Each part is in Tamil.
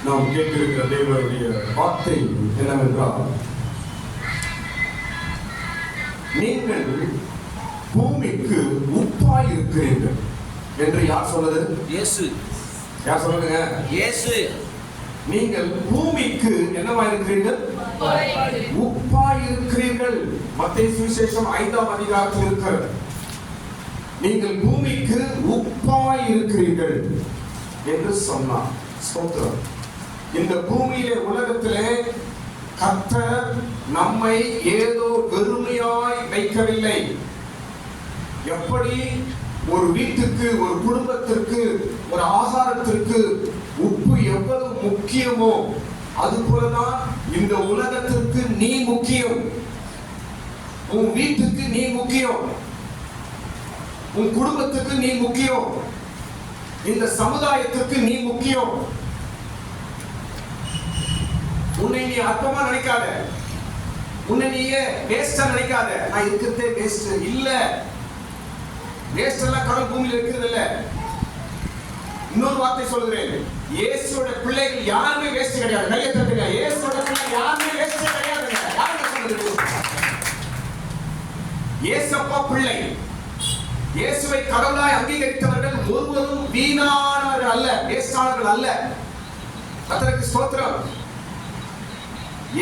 நாம் கேட்டிருக்கிற தேவனுடைய வார்த்தை என்னவென்றால், நீங்கள் பூமிக்கு உப்பாய் இருக்கிறீர்கள் என்று யார் சொன்னது? இயேசு. யார் சொல்லுங்க? இயேசு. நீங்கள் பூமிக்கு என்னவா இருக்கிறீர்கள்? உப்பாய் இருக்கிறீர்கள். மத்தேயு சுவிசேஷம் 5ஆம் அதிகாரத்தில் இருக்கிறது. நீங்கள் பூமிக்கு உப்பாய் இருக்கிறீர்கள் என்று சொன்னார். ஸ்தோத்திரம். இந்த பூமியிலே, உலகத்திலே கர்த்தர் நம்மை ஏதோ வெறுமையாய் வைக்கவில்லை. எப்படி ஒரு வீட்டுக்கு, ஒரு குடும்பத்திற்கு, ஒரு ஆகாரத்திற்கு உப்பு எவ்வளவு முக்கியமோ அதுபோலதான் இந்த உலகத்திற்கு நீ முக்கியம். உன் வீட்டுக்கு நீ முக்கியம், உன் குடும்பத்துக்கு நீ முக்கியம், இந்த சமுதாயத்திற்கு நீ முக்கியம். உன்னை நீ அற்பமா நினைக்காத, உன்னை நீயே வேஸ்டா நினைக்காத. நான் இருக்கிறதே வேஸ்ட் இல்ல. வேஸ்ட் எல்லாம் கடல் பூமியில இருக்கிறது இல்ல. இன்னொரு வார்த்தை சொல்கிறேன், இயேசுவோட பிள்ளைகள் யாருமே வேஸ்ட் கிடையாது. கையை தட்டுங்க. இயேசுவோட பிள்ளைகள் யாருமே வேஸ்ட் கிடையாதுங்க. யாருங்க சொல்றது? இயேசப்பா பிள்ளை, இயேசுவை கடவுளாய் அங்கீகரித்தவர்கள் ஒருவரும் வீணானவர்கள் அல்ல, வேஸ்டானவர்கள் அல்ல. கர்த்தருக்கு ஸ்தோத்திரம்.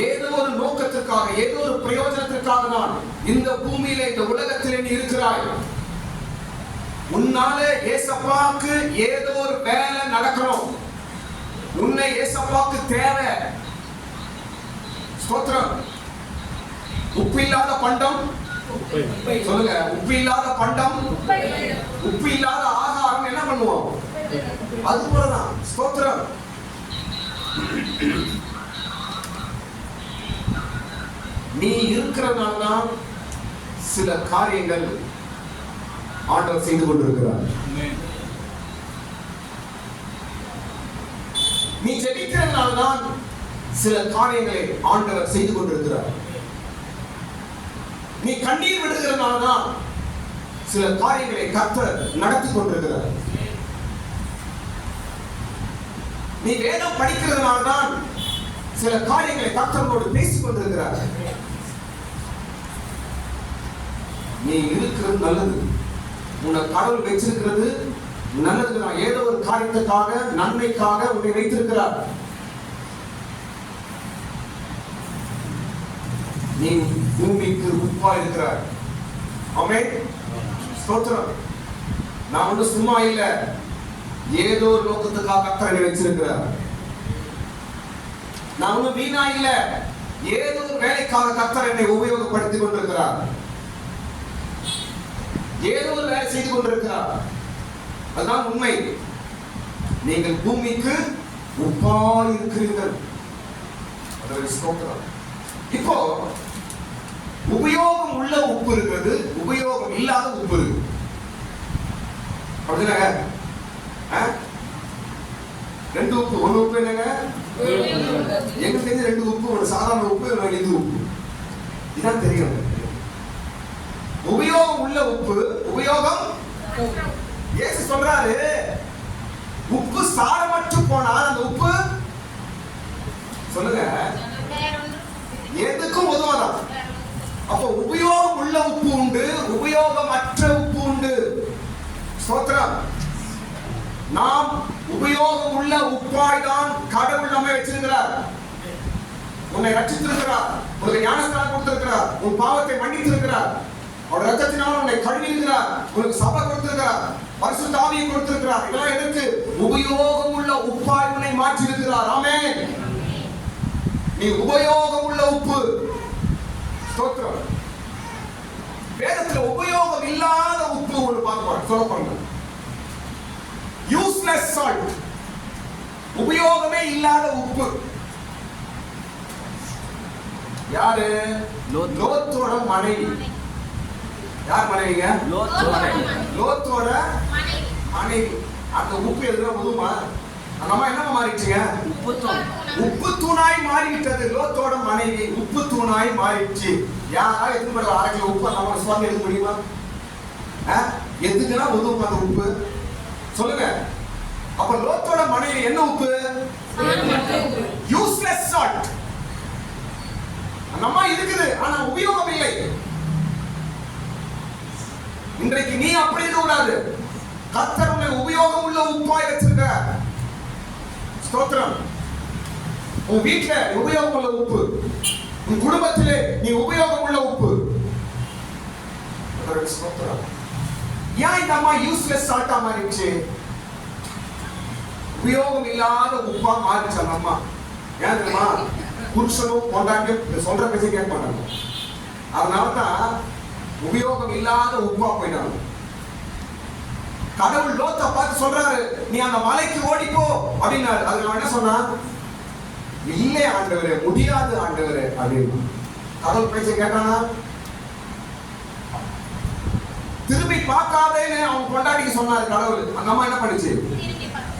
ஏதோ ஒரு நோக்கத்திற்காக, ஏதோ ஒரு பிரயோஜனத்திற்காக தான் இந்த பூமியிலே, இந்த உலகத்திலே நீ இருக்கிறாய். உன்னால ஏசப்பாக்கு ஏதோ ஒரு வேலை நடக்கணும். உன்னை ஏசப்பாக்கு தேவை. ஸ்தோத்திரம். உப்பு இல்லாத பண்டம், சொல்லுங்க, உப்பு இல்லாத பண்டம், உப்பு இல்லாத ஆகாரம் என்ன பண்ணுவோம்? அது போலதான். ஸ்தோத்திரம். நீ இருக்கிறதுனால தான் சில காரியங்கள் ஆண்டவர் செய்து கொண்டிருக்கிறார். நீ ஜெபிக்கிறதுனால தான் சில காரியங்களை ஆண்டவர் செய்து கொண்டிருக்கிறார். நீ கண்ணீர் விடுகிறதுனால தான் சில காரியங்களை கர்த்தர் நடத்தி கொண்டிருக்கிறார். நீ வேதம் படிக்கிறதுனால தான் சில காரியங்களை கர்த்தரோடு பேசிக் கொண்டிருக்கிறார். நீ இருக்கிறது நல்லது, உன்னை கடவுள் வச்சிருக்கிறது நல்லதுதான். ஏதோ ஒரு காரியத்துக்காக, நன்மைக்காக உன்னை வைத்திருக்கிறார். நீ பூமிக்கு உப்பா இருக்கிறார். ஆமென். ஸ்தோத்திரம். நான் ஒன்றும் சும்மா இல்ல, ஏதோ ஒரு நோக்கத்துக்காக கர்த்தர் வச்சிருக்கிறார். நான் ஒன்றும் வீணா இல்ல, ஏதோ ஒரு வேலைக்காக கர்த்தர் என்னை உபயோகப்படுத்திக் கொண்டிருக்கிறார். ஏதோ ஒரு வேலை செய்து கொண்டிருக்கிறார். அதுதான் உண்மை. நீங்கள் பூமிக்கு உப்பா இருக்கிறீர்கள். இப்போ உபயோகம் உள்ள உப்பு இருக்கிறது, உபயோகம் இல்லாத உப்பு இருக்கு. அப்படிதாங்க? ரெண்டு உப்பு. ஒரு உப்பு என்னங்க? எங்க தெரிஞ்ச ரெண்டு உப்பு. ஒரு சாதாரண உப்பு, இது உப்பு. இதான் தெரியும். உபயோகம் உள்ள உப்பு, உபயோகம். இயேசு சொல்றாரு, உப்பு சாரமற்று போனால் அந்த உப்பு, சொல்லுங்க, எதுக்கும் உதவாதான். அப்போ உபயோகம் உள்ள உப்பு உண்டு, உபயோகமற்ற உப்பு உண்டு. ஸ்தோத்திரம். நாம் உபயோகம் உள்ள உப்பாய் தான் கடவுள் நம்மை வச்சிருக்கிறார். உன்னை ரட்சித்திருக்கிறார், உனக்கு ஞானஸ்நானம் கொடுத்திருக்கிறார், உன் பாவத்தை மன்னித்திருக்கிறார், அவர் ரத்தத்தினால் உன்னை கழுவியிருக்கிறார், உனக்கு சபை கொடுத்திருக்கிறார், பரிசுத்த ஆவியை கொடுத்திருக்கிறார். இதெல்லாம் எதற்கு? உபயோகம் உள்ள உப்பாய் உன்னை மாற்றி இருக்கிறார். ஆமென். நீ உபயோகம் உள்ள உப்பு. ஸ்தோத்திரம். வேதத்துல உபயோகம் இல்லாத உப்பு ஒன்று பார்க்க சொல்லப்படுங்க. Useless salt. உபயோகமே இல்லாத உப்பு. யாரு? லோத்தோட மனைவி. யார் மனைவிங்க? லோத்தோட மனைவி. அந்த உப்பு எதுனா உதுமா? அந்த அம்மா என்ன மாறிடுச்சுங்க? உப்பு தூணாய் மாறிவிட்டது. லோத்தோட மனைவி உப்பு தூணாய் மாறிடுச்சு. யாரா எதுக்கு மேல அரை கிலோ உப்பு நம்ம சுவாமி எடுக்க முடியுமா? எதுக்குன்னா உதுவும் அந்த உப்பு? சொல்லுங்க. அப்ப லோத்தோட மனைவி என்ன உப்பு? ஸ்தோத்திரம். உன் வீட்டுல உபயோகம் உள்ள உப்பு, உன் குடும்பத்திலே நீ உபயோகம் உள்ள உப்பு. ஸ்தோத்திரம். ஏன் இந்த அம்மா யூஸ்லெஸ் சால்ட்டா மாறிடுச்சு? உபயோகம் இல்லாத உப்பா மாறிச்சு அந்த அம்மா. ஏன் தெரியுமா? புருஷனும் பொண்டாட்டியும் சொல்ற பேச கேட்க மாட்டாங்க. அதனாலதான் உபயோகம் இல்லாத உப்பா போயிட்டாங்க. கடவுள் லோத்தை பார்த்து சொல்றாரு, நீ அந்த மலைக்கு ஓடிப்போ அப்படின்னாரு. அதுல என்ன சொன்னா? இல்லை ஆண்டவரே, முடியாது ஆண்டவரே அப்படின்னு. கடவுள் பேச்ச கேட்டானா? திரும்பி பார்க்காதேன்னு அவன் பொண்டாட்டிக்கு சொன்னாரு கடவுள். அந்த அம்மா என்ன பண்ணுச்சு?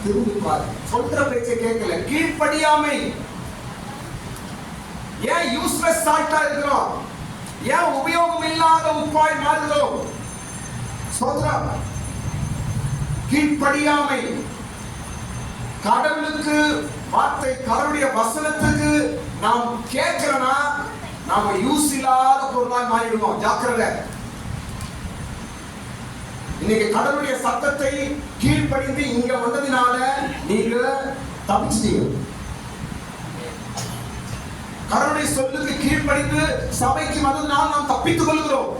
திரும்பி பாரு. சொல்ற பேச்ச கேட்கல. கீழ்ப்படியாமை. ஏன் யூஸ்லெஸ் சால்ட்டா இருக்கிறோம்? ஏன் உபயோகம் இல்லாத உப்பாய் மாறுகிறோம்? ஸ்தோத்திரம். கீழ்ப்படியாமை. கடவுளுக்கு வார்த்தை, கடவுளுடைய வசனத்துக்கு நாம் கேட்கிறோம்னா நாம யூஸ் இல்லாத பொருளாய் மாறிடுவோம். ஜாக்கிரதை. இன்னைக்கு கடவுளுடைய சத்தத்தை கீழ்ப்படிந்து இங்க வந்ததினால நீங்க தப்பிச்சிட்டீங்க. கடவுளுடைய சொல்லுக்கு கீழ்ப்படிந்து சபைக்கு வந்ததினால நாம் தப்பித்துக் கொள்கிறோம்.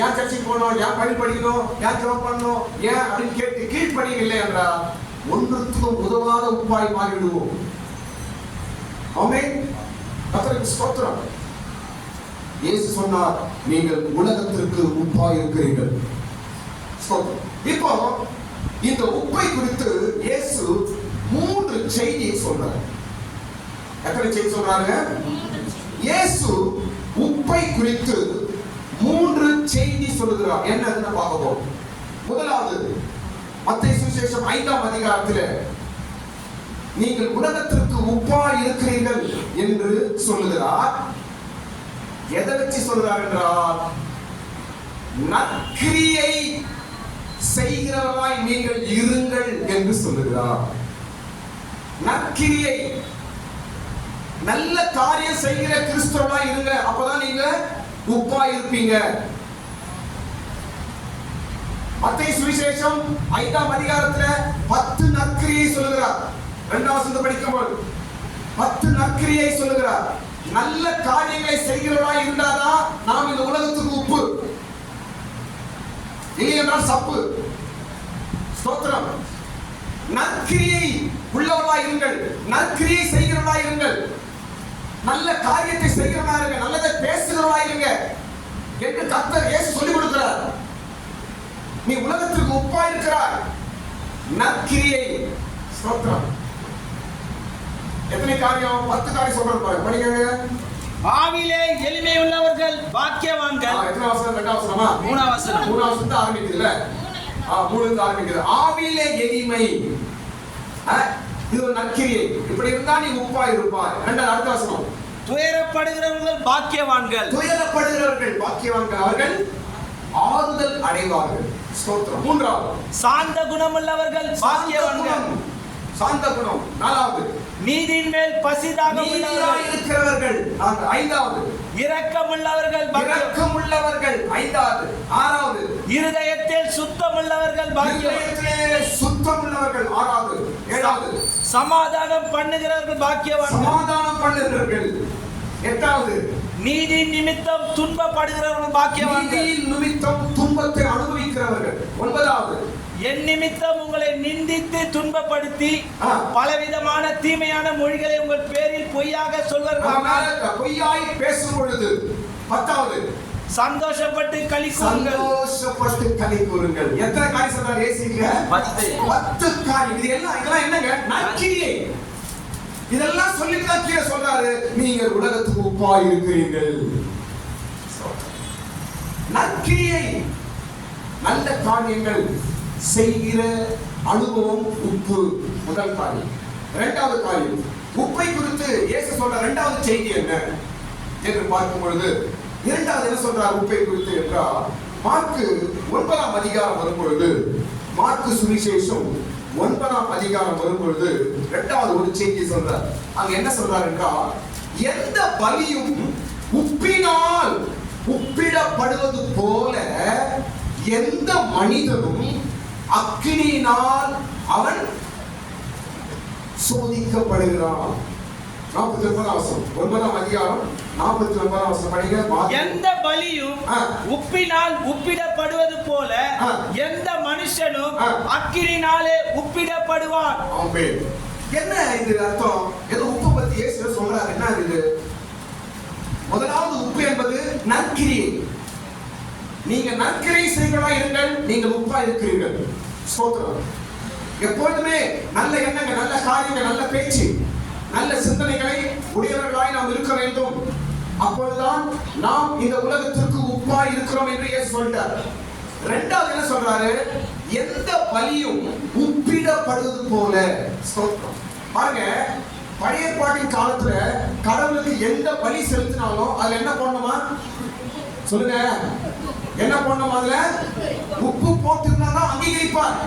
ஏன் சர்ச்சைக்கு போனோம், ஏன் பள்ளி படிக்கணும், ஏன் ஜெபம் பண்ணணும், ஏன் அப்படின்னு கேட்டு கீழ்ப்படியவில்லை என்றால் ஒன்றுத்துக்கும் உதவாத உப்பாய் மாறிவிடுவோம். ஆமென். கர்த்தருக்கு ஸ்தோத்திரம். இயேசு சொன்னார், நீங்கள் உலகத்திற்கு உப்பாய் இருக்கிறீர்கள். இப்போ இந்த உப்பை குறித்து இயேசு 3 செய்தியை சொல்றார். எத்தனை செய்தி சொல்றாங்க? இயேசு உப்பை குறித்து 3 செய்தி சொல்லுகிறார். என்னன்னு பார்க்க போறோம். முதலாவது, மத்தேயு சுவிசேஷம் 5ஆம் அதிகாரத்தில் நீங்கள் உலகத்திற்கு உப்பாய் இருக்கிறீர்கள் என்று சொல்லுகிறார். எதை வச்சு சொல்றார் என்றால், நற்கிரியை செய்கிறவராய் நீங்கள் இருங்கள் என்று சொல்லுகிறார். நற்கிரியை, நல்ல காரியம் செய்கிற கிறிஸ்தவராய் இருங்க. அப்பதான் நீங்க உப்பாய் இருப்பீங்க. மத்தேயு சுவிசேஷம் 5ஆம் அதிகாரத்தில் 10 நற்கிரியை சொல்லுகிறார். 2ஆம் வசனத்தை படிக்கும்போது 10 நற்கிரியை சொல்லுகிறார். நல்ல காரியங்களை செய்கிறவராய் இருந்தாதான் நாம் இந்த உலகத்துக்கு உப்பு, இல்லை என்றால் சப்பு. ஸ்தோத்திரம். நற்கிரியை உள்ளவராய் இருங்கள், நற்கிரியை செய்கிறவராய் இருங்கள், நல்ல காரியத்தை செய்கிறவராய் இருங்க, நல்லதை பேசுகிறவராய் இருங்க என்று கர்த்தர் இயேசு சொல்லிக் கொடுக்கிறார். நீ உலகத்திற்கு உப்பாய் இருக்கிறாய். நற்கிரியை. ஸ்தோத்திரம். எத்தனை காரியம்? 10 காரியம் சொல்றாரு பாருங்க. படிங்க. ஆவிலே எளிமை உள்ளவர்கள் பாக்கியவான்கள். எத்தனை வசனம்? 2ஆம் வசனமா? 3ஆம் வசனம். 3ஆம் வசனத்தை ஆரம்பிக்குதுல. 3ல ஆரம்பிக்குது. ஆவிலே எளிமை. இது ஒரு நற்கிரியை. இப்படி இருந்தா நீ உப்பாய் இருப்பாய். 2ஆம் அடுத்த வசனம். துயரப்படுகிறவர்கள் பாக்கியவான்கள். துயரப்படுகிறவர்கள் பாக்கியவான்கள், அவர்கள் ஆறுதல் அடைவார்கள். ஸ்தோத்திரம். 3ஆவது, சாந்த குணமுள்ளவர்கள் பாக்கியவான்கள். சாந்த குணம். 4ஆவது, நீதியின் மேல் பசிதாகம் இருக்கிறவர்கள். 5ஆவது, இரக்கமுள்ளவர்கள். 5ஆவது. 6ஆவது, இருதயத்தில் சுத்தமுள்ளவர்கள் பாக்கியவான்கள். சுத்தமுள்ளவர்கள். 6ஆவது. 7ஆவது, சமாதானம் பண்ணுகிறவர்கள் பாக்கியவான்கள். சமாதானம் பண்ணுகிறவர்கள். 8ஆவது, நீதி நிமித்தம் துன்பப்படுகிறவர்கள் பாக்கியவான்கள். நீதி நிமித்தம் துன்பத்தை அனுபவிக்கிறவர்கள். 9ஆவது, என் நிமித்தம் உங்களை நிந்தித்து துன்பப்படுத்தி பலவிதமான தீமையான மொழிகளை உங்கள் பேரில் பொய்யாக சொல்வார்கள். பொய்யாய் பேசும் பொழுது. 10ஆவது, சந்தோஷப்பட்டு களி கூறுங்கள். சந்தோஷப்பட்டு களி கூறுங்கள். எத்தனை காரியம் சொல்றாரு இயேசுங்க? 10 காரியம். இதெல்லாம் என்னங்க? நற்கிரியை. இதெல்லாம் சொல்லிட்டு தான் கீழே சொல்றாரு, நீங்கள் உலகத்துக்கு உப்பாய் இருக்கிறீர்கள். நற்கிரியை, நல்ல காரியங்கள் செய்கிற அனுபவம் உப்பு. முதல் காரியம். 2ஆவது காரியம், உப்பை குறித்து இயேசு சொல்ற 2ஆவது செய்தி என்ன என்று பார்க்கும் பொழுது, 2ஆவது என்ன சொல்றார் உப்பை குறித்து என்றால், மார்க்கு 9ஆம் அதிகாரம் வரும்பொழுது, மார்க்கு சுவிசேஷம் 9ஆம் அதிகாரம் வரும்பொழுது 2ஆவது ஒரு செய்தி சொல்றார். அங்க என்ன சொல்றார் என்றால், எந்த பலியும் உப்பினால் உப்பிடப்படுவது போல எந்த மனிதனும் அக்கினியினால் அவன் சோதிக்கப்படுகிறான். 49 வசனம், 9ஆம் அதிகாரம் 49 வசனம் படிங்க. எந்த பலியும் உப்பினால் உப்பிடப்படுவது போல எந்த மனுஷனும் அக்கினினாலே உப்பிடப்படுவான். ஆமென். என்ன இது அர்த்தம்? ஏதோ உப்பு பத்தி இயேசு சொல்றாரு. என்ன இது? முதலாவது உப்பு என்பது நற்கிரியை. நீங்க நற்கிரியை செய்கிறவர்களா இருங்கள், நீங்கள் உப்பா இருக்கிறீர்கள். ஸ்தோத்திரம். எப்பொழுதுமே நல்ல எண்ணங்கள், நல்ல காரியங்கள், நல்ல பேச்சு, நல்ல சிந்தனைகளை உடையவர்களாய் நாம் இருக்க வேண்டும். அப்பொழுதுதான் நாம் இந்த உலகத்திற்கு உப்பாய் இருக்கிறோம் என்று இயேசு சொல்றார். இரண்டாவது என்ன சொல்றாரு? எந்த பலியும் உப்பிடப்படுவது போல. ஸ்தோத்திரம். பாருங்க, பழைய ஏற்பாட்டின் காலத்துல கடவுளுக்கு எந்த பலி செலுத்தினாலும் அதுல என்ன பண்ணணுமா? சொல்லுங்க, என்ன பண்ணணும்? அதுல உப்பு போட்டிருந்தா தான் அங்கீகரிப்பார்.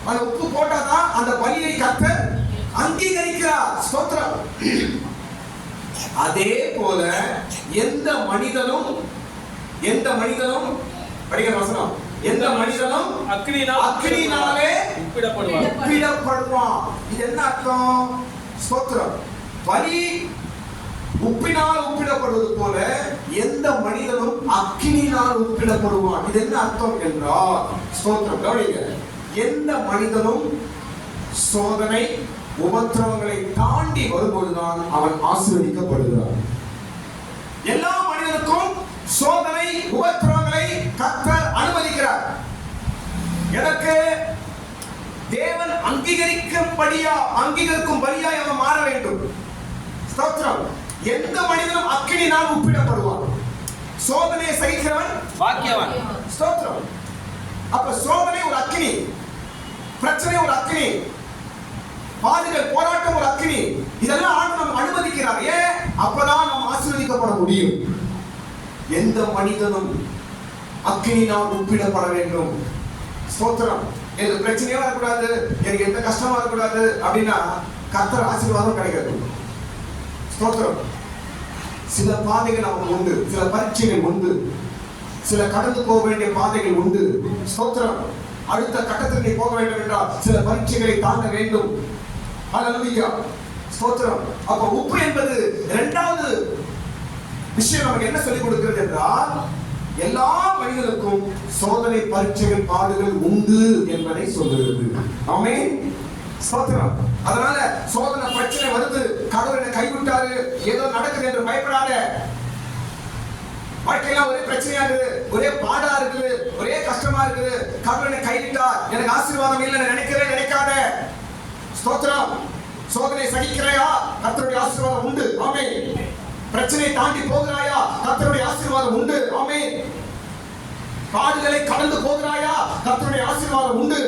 அந்த உப்பு போட்டாதான் அந்த பலியை கர்த்தர் அங்கீகரிக்கிறார். ஸ்தோத்திரம். அதே போல எந்த மனிதனும் படிக்கிற வசனம், எந்த மனிதனும் அக்கினியினாலே உப்பிடப்படுவான். இது என்ன அர்த்தம்? ஸ்தோத்திரம். பலி உப்பினால் உப்பிடப்படுவது போல எந்த மனிதனும் அக்கினியினால் உப்பிடப்படுவான். இது என்ன அர்த்தம் என்றால், ஸ்தோத்திரம், கவனிங்க, எந்த மனிதனும் சோதனை உபத்திரவங்களை தாண்டி வரும்போதுதான் அவன் ஆசீர்வதிக்கப்படுகிறான். எல்லா மனிதனுக்கும் சோதனை உபத்திரவங்களை கர்த்தர் அனுமதிக்கிறார். எதற்கு? தேவன் அங்கீகரிக்கும் படியாய் அவன் மாற வேண்டும். ஸ்தோத்திரம். எந்த மனிதனும் அக்கினியினால் உப்பிடப்படுவான். சோதனையை சகிக்கிறவன் பாக்கியவான். ஸ்தோத்திரம். அப்ப சோதனை ஒரு அக்கினி, பிரச்சனை ஒரு அக்கினி, பாடுகள், போராட்டம் ஒரு அக்கினி. இதெல்லாம் ஆண்டவர் நமக்கு அனுமதிக்கிறார். ஏன்? அப்பதான் நாம் ஆசீர்வதிக்கப்பட முடியும். எந்த மனிதனும் அக்கினியினால் உப்பிடப்பட வேண்டும். ஸ்தோத்திரம். எனக்கு பிரச்சனையா வரக்கூடாது, எனக்கு எந்த கஷ்டமா இருக்கக்கூடாது அப்படின்னா கர்த்தர் ஆசீர்வாதம் கிடைக்காது. ஸ்தோத்திரம். சில பாதைகள் நமக்கு உண்டு, சில பரீட்சைகள் உண்டு, சில கடந்து போக வேண்டிய பாதைகள் உண்டு. ஸ்தோத்திரம். அடுத்த கட்டத்திற்கு நீ போக வேண்டும் என்றால் சில பரீட்சைகளை தாண்ட வேண்டும். ஹல்லேலூயா. ஸ்தோத்திரம். அப்ப உப்பு என்பது இரண்டாவது விஷயம் நமக்கு என்ன சொல்லிக் கொடுக்கிறது என்றால், எல்லா மனிதனுக்கும் சோதனை, பரீட்சைகள், பாடுகள் உண்டு என்பதை சொல்லுகிறது. ஆமென். ஸ்தோத்திரம். அதனால சோதனை, பிரச்சனை வருது, கடவுள் என்னை கைவிட்டாரு, ஏதோ நடக்குது என்று பயப்படாத. வாழ்க்கையில ஒரே பிரச்சனையா இருக்குது, ஒரே பாடா இருக்குது, ஒரே கஷ்டமா இருக்குது, கடவுள் என்னை கைவிட்டார், எனக்கு ஆசீர்வாதம் இல்லை நினைக்காத. ஸ்தோத்திரம். சோதனை சகிக்கிறாயா? கர்த்தருடைய ஆசீர்வாதம் உண்டு. ஆமென். பிரச்சனை தாண்டி போகிறாயா? கர்த்தருடைய ஆசீர்வாதம் உண்டு. ஆமென். பாடுகளை கடந்து போகிறாயா? கர்த்தருடைய ஆசீர்வாதம் உண்டு.